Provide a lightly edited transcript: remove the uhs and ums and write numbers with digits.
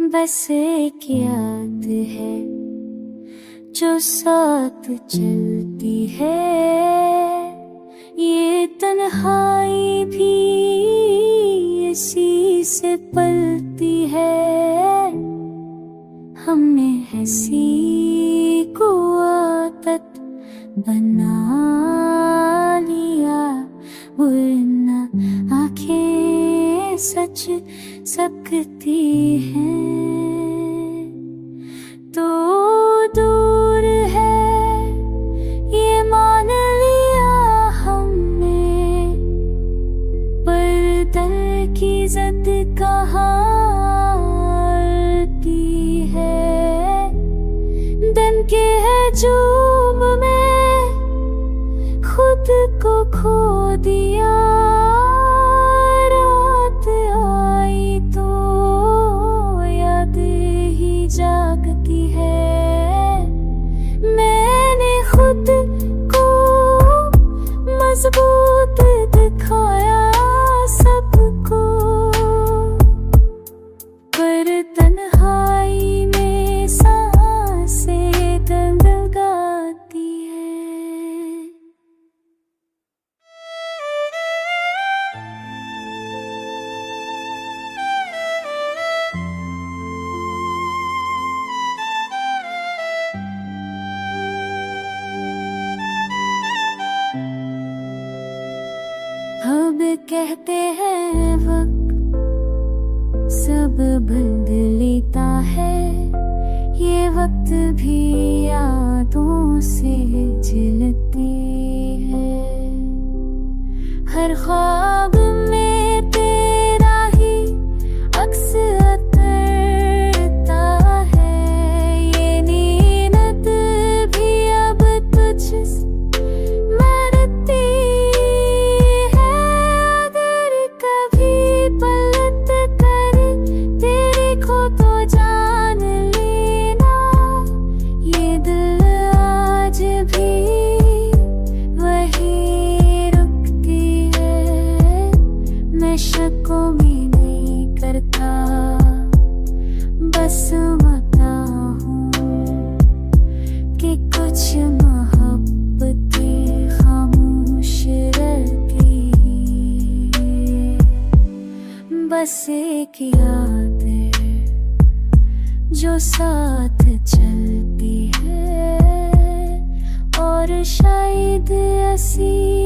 बस एक याद है जो साथ चलती है। ये तन्हाई भी इसी से पलती है। हमने हंसी को आदत बना लिया, वरना आँखें सच सकती हैं। तो दूर है ये मान लिया हमने, पर दिल की जिद कहाँ आती है। दिन के हजूम में खुद को खो दिया, रात आई तो याद ही जागती है। मैंने खुद को मजबूत दिखाया सबको, पर तन्हाई में सांसें गंगाती है। अब कहते हैं वक्त सब बदल लेता है, ये वक्त भी यादों से जलती है। हर ख्वाब में तेरा ही अक्स उतरता है, ये नींद भी अब तुझसे मरती है। अगर कभी पलट कर तेरे को तो जान लेना, ये दिल आज भी वही रुकती है। मैं शकों में नहीं करता, बस बताऊं कि कुछ मोहब्बतें खामोश रहती, बस एक याद है जो साथ चलती है। और शायद ऐसी